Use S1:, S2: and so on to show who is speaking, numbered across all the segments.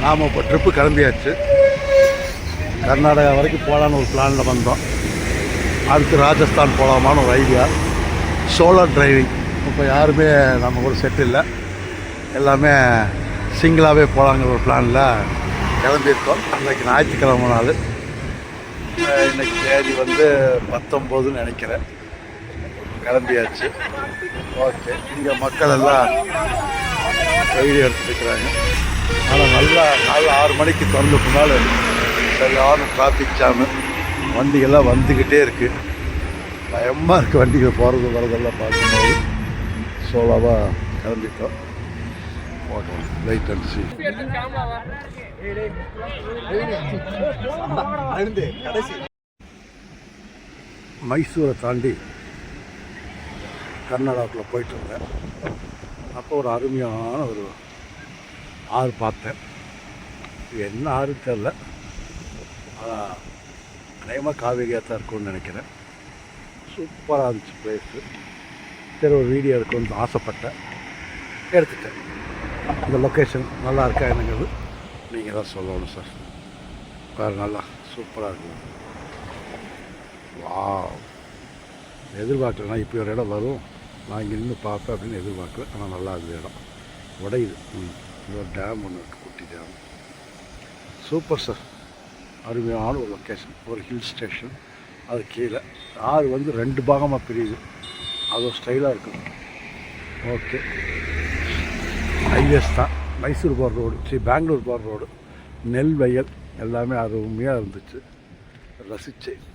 S1: நாம் இப்போ ட்ரிப்பு கிளம்பியாச்சு. கர்நாடகா வரைக்கும் போகலான்னு ஒரு பிளானில் வந்தோம். அடுத்து ராஜஸ்தான் போகலாமான்னு ஒரு ஐடியா. Solo driving. இப்போ யாருமே நம்ம கூட செட் இல்லை, எல்லாமே சிங்கிளாகவே போகலாங்கிற ஒரு பிளானில் கிளம்பியிருக்கோம். இன்றைக்கி ஞாயிற்றுக்கிழமை நாள். இன்றைக்கி தேதி வந்து 19ன்னு நினைக்கிறேன். கிளம்பியாச்சு. ஓகே, இங்கே மக்கள் எல்லாம் வீடியோ எடுத்துருக்குறாங்க. ஆனால் நல்லா 6 மணிக்கு திறந்துக்குனால சரியான டிராஃபிக் ஜாமு. வண்டிகள்லாம் வந்துக்கிட்டே இருக்குது. பயமாக இருக்குது வண்டிகள் போகிறது வரதெல்லாம் பார்க்கும்போது. சோலோவாக கிளம்பிட்டோம். Okay, light and see. மைசூரை தாண்டி கர்நாடகாவுக்குள்ளே போயிட்டு இருந்தேன். அப்போ ஒரு அருமையான ஒரு ஆறு பார்த்தேன். இது என்ன ஆறுன்னு தெரில, ஆனால் அநேகமாக காவேரியாக தான் இருக்கும்னு நினைக்கிறேன். சூப்பராக இருந்துச்சு பிளேஸு. சரி, ஒரு வீடியோ எடுக்கணும்னு ஆசைப்பட்டேன், எடுத்துட்டேன். இந்த லொக்கேஷன் நல்லா இருக்கா என்னங்கிறது நீங்கள் தான் சொல்லணும் சார். வேறு நல்லா சூப்பராக இருக்குது. வா, எதிர்பார்க்கலண்ணா இப்படி ஒரு இடம் வரும், நான் இங்கே நின்று பார்ப்பேன் அப்படின்னு எதிர்பார்க்கல. ஆனால் நல்லா இருக்குது இடம். உடையுது. இது ஒரு டேம் ஒன்று இருக்குது, குட்டி டேம். Super sir. அருமையான ஒரு லொக்கேஷன். ஒரு ஹில் ஸ்டேஷன். அது கீழே ஆறு வந்து 2 பாகமாக பிரியுது. அது ஒரு ஸ்டைலாக இருக்கும். ஓகே, ஹைவேஸ் தான். மைசூர் போகிற ரோடு, பெங்களூர் போகிற ரோடு, நெல் வயல் எல்லாமே அருமையாக இருந்துச்சு. ரசித்தேன்,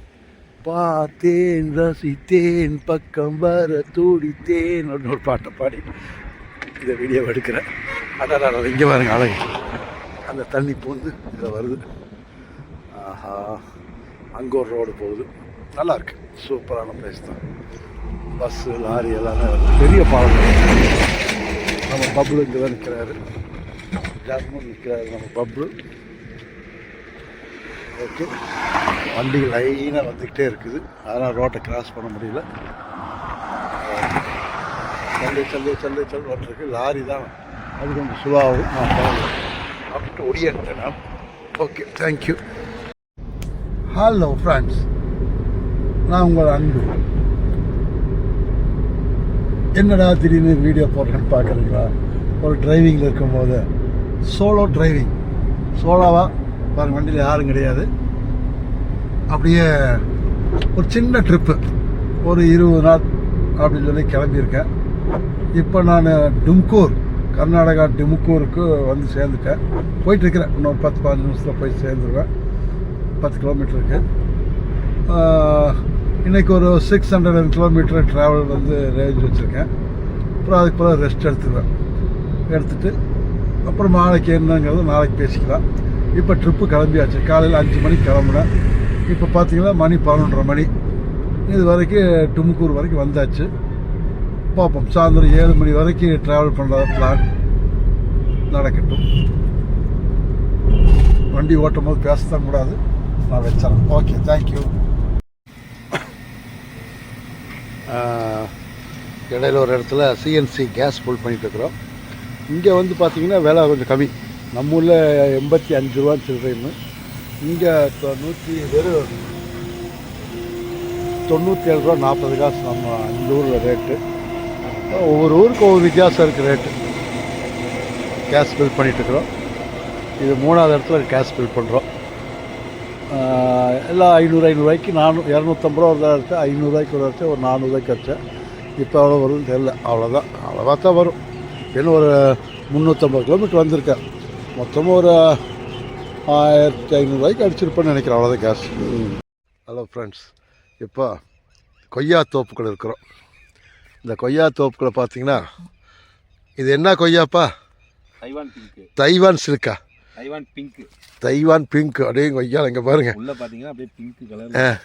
S1: பார்த்தேன், ரசித்தேன், பக்கம் வர துடித்தேன் அப்படின்னு ஒரு பாட்டை பாடி இந்த வீடியோ எடுக்கிறேன். அதான் இங்கே பாருங்க அழகு. அந்த தண்ணி பூந்து இதில் வருது. ஆஹா, அங்கே ஒரு ரோடு போகுது. நல்லாயிருக்கு. சூப்பரான பிளேஸ் தான். பஸ்ஸு லாரி எல்லாமே வருது. பெரிய பாலம். நம்ம பப்ளு இங்கே தான் நிற்கிறாரு. ஜாஸ்மும் நிற்கிறாரு நம்ம பப்ளு. ஓகே, வண்டி லைனாக வந்துக்கிட்டே இருக்குது. அதனால் ரோட்டை கிராஸ் பண்ண முடியல. சல்லு வந்துருக்கு. லாரி தான், அது கொஞ்சம் சுலாவும். நான் போகணும் அப்படின்ட்டு ஒடியேன் நான். Okay, thank you. ஹலோ ஃப்ரெண்ட்ஸ், நான் உங்கள் அன்பு. என்னடா திடீர்னு வீடியோ போடுறேன்னு பார்க்குறீங்களா? ஒரு டிரைவிங்கில் இருக்கும்போது சோலோ டிரைவிங். சோலோவாக பாருங்கள், வண்டியில் யாரும் கிடையாது. அப்படியே ஒரு சின்ன ட்ரிப்பு, ஒரு 20 நாள் அப்படின்னு சொல்லி கிளம்பியிருக்கேன். இப்போ நான் டும்கூர், கர்நாடகா டும்கூருக்கு வந்து சேர்ந்துட்டேன். போயிட்டுருக்கிறேன். இன்னொரு 10-15 நிமிஷத்தில் போய் சேர்ந்துருவேன். 10 கிலோமீட்டருக்கு. இன்றைக்கி ஒரு 600 கிலோமீட்டர் ட்ராவல் வந்து ரேஞ்ச் வச்சுருக்கேன். அப்புறம் அதுக்கு பிறகு ரெஸ்ட் எடுத்துகிட்டு அப்புறம் நாளைக்கு என்னங்கிறது நாளைக்கு பேசிக்கலாம். இப்போ ட்ரிப்பு கிளம்பியாச்சு. காலையில் 5 மணிக்கு கிளம்புனேன். இப்போ பார்த்தீங்கன்னா மணி 11:30 மணி. இது வரைக்கும் டும்கூர் வரைக்கும் வந்தாச்சு. பார்ப்போம், சாயந்தரம் 7 மணி வரைக்கும் ட்ராவல் பண்ணுற பிளான் நடக்கட்டும். வண்டி ஓட்டும் போது பேசத்தான் கூடாது, நான் வச்சிடறேன். Okay, thank you. இடையில ஒரு இடத்துல சிஎன்சி கேஸ் ஃபுல் பண்ணிட்டு இருக்கிறோம். இங்கே வந்து பார்த்திங்கன்னா விலை கொஞ்சம் கம்மி. நம்ம ஊரில் 85 ரூபா சில்லறைன்னு, இங்கே 97 ரூபா 40 காசு. நம்ம இந்த ஊரில் ரேட்டு. ஒவ்வொரு ஊருக்கு ஒவ்வொரு வித்தியாசம் இருக்குது ரேட்டு. Gas fill பண்ணிகிட்ருக்குறோம். இது 3வது இடத்துல கேஸ் ஃபில் பண்ணுறோம். எல்லாம் 500 ரூபாய்க்கு 250 ரூபா ஒரு அடிச்சா, 500 ரூபாய்க்கு ஒரு அடிச்சா, ஒரு 400 ரூபாய்க்கு அடிச்சேன். இப்போ எவ்வளோ வரும்னு தெரியல. அவ்வளோதான், அவ்வளோவா தான் வரும். இன்னும் ஒரு 350 கிலோமீட்டர் வந்திருக்கேன். மொத்தமாக ஒரு 1500 ரூபாய்க்கு அடிச்சிருப்பேன்னு நினைக்கிறேன். அவ்வளோதான் கேஸ். ஹலோ ஃப்ரெண்ட்ஸ், இப்போ கொய்யா தோப்புக்கள் இருக்கிறோம். இந்த கொய்யா தோப்புக்களை பார்த்தீங்கன்னா, இது என்ன கொய்யாப்பா? Taiwan Chilika, Taiwan pink. அப்படியே கொய்யா இங்கே பாருங்கள். உள்ள பார்த்தீங்கன்னா அப்படியே பிங்க் கலர்.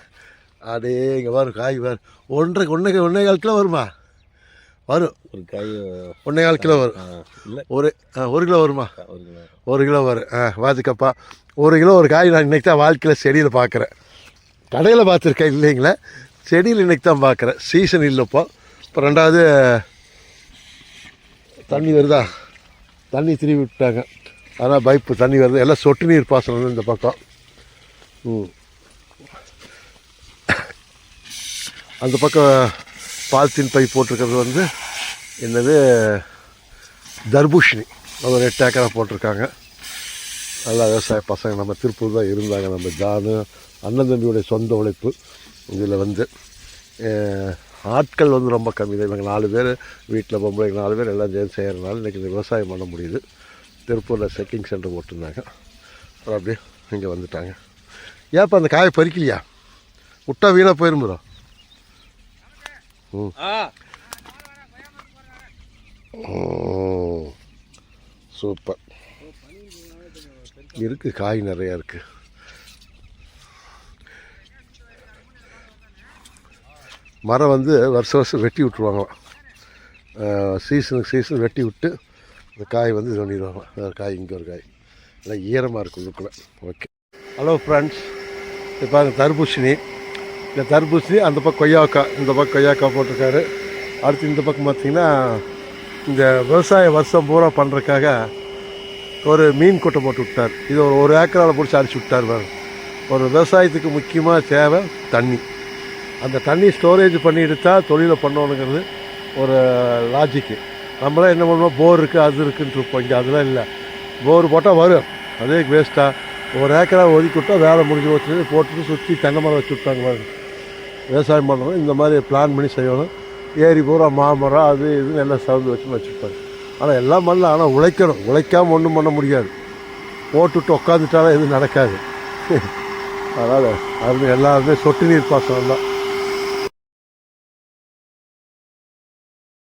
S1: அப்படியே இங்கே பாருங்க, காய் பாரு. 1.5 கிலோ வருமா? வரும். ஒரு காய் 1.25 கிலோ வரும். இல்லை, 1 கிலோ வருமா? 1 கிலோ வரும். பார்த்துக்கப்பா, 1 கிலோ ஒரு காய். நான் இன்றைக்கி தான் வாழ்க்கையில் செடியில் பார்க்குறேன். கடையில் பார்த்துருக்கேன் இல்லைங்களே, செடியில் இன்றைக்கி தான் பார்க்குறேன். சீசன் இல்லைப்போ. இப்போ 2வது தண்ணி வருதா, தண்ணி திரும்பி விட்டாங்க. அதனால் பைப்பு தண்ணி வருது, எல்லாம் சொட்டு நீர் பாசனம் இந்த பக்கம். அந்த பக்கம் பால்த்தீன் பைப் போட்டிருக்கிறது வந்து என்னது தர்பூஷணி, அது ஒரு 8 ஏக்கரா போட்டிருக்காங்க. நல்லா விவசாய பசங்க நம்ம திருப்பூர் தான் இருந்தாங்க. நம்ம ஜானு அண்ணன் தம்பியுடைய சொந்த உழைப்பு. இதில் வந்து ஆட்கள் வந்து ரொம்ப கம்மி தான். இவங்க 4 பேர் வீட்டில் பொம்பளைங்க 4 பேர் எல்லாம் சேர்ந்து செய்கிறதுனால இன்றைக்கி இந்த விவசாயம் பண்ண முடியுது. திருப்பூரில் செக்கிங் சென்டர் போட்டிருந்தாங்க, அப்புறம் அப்படியே இங்கே வந்துட்டாங்க. ஏன்ப்பா அந்த காயை பறிக்கலையா? விட்டா வீணாக போயிருந்துடும். சூப்பர் இருக்குது, காய் நிறையா இருக்குது. மரம் வந்து வருஷம் வெட்டி விட்ருவாங்களாம். சீசன் வெட்டி விட்டு இந்த காய் வந்து இது பண்ணிடுவாங்க. ஒரு காய் இங்கே ஒரு காய் எல்லாம் ஈரமாக இருக்கும் உள்ளுக்குள்ளே. ஓகே, ஹலோ ஃப்ரெண்ட்ஸ், இப்போ அந்த தர்பூசணி, இந்த தர்பூசணி அந்த பக்கம் கொய்யாக்காய், இந்த பக்கம் கொய்யாக்காய் போட்டிருக்காரு. அடுத்து இந்த பக்கம் பார்த்திங்கன்னா இந்த விவசாய வருஷம் பூரா பண்ணுறதுக்காக ஒரு மீன் கூட்டை போட்டு விட்டார். இது ஒரு ஏக்கரால் பிடிச்சி அடிச்சு விட்டார். ஒரு விவசாயத்துக்கு முக்கியமாக தேவை தண்ணி. அந்த தண்ணி ஸ்டோரேஜ் பண்ணி எடுத்தால் தொழிலை பண்ணணுங்கிறது ஒரு லாஜிக்கு. நம்மளாம் என்ன பண்ணுவோம், போர் இருக்குது அது இருக்குன்ட்டு இருப்போம். இங்கே அதெல்லாம் இல்லை. போர் போட்டால் வரும், அதே வேஸ்ட்டாக ஒரு ஏக்கரா ஒதுக்கி விட்டால் வேலை முடிஞ்சு வச்சு போட்டுட்டு சுற்றி தென்னை மரம் வச்சு விட்டாங்க. விவசாயம் பண்ணுறோம் இந்த மாதிரி பிளான் பண்ணி செய்யணும். ஏரி பூரா மாமரம் அது இதுன்னு எல்லாம் சவுந்து வச்சுருப்பாங்க. ஆனால் எல்லாம் பண்ணலாம், ஆனால் உழைக்கணும். உழைக்காமல் ஒன்றும் பண்ண முடியாது. போட்டுவிட்டு உட்காந்துட்டாலும் எதுவும் நடக்காது. அதனால் அது எல்லாருமே சொட்டு நீர் பாசனம் தான்.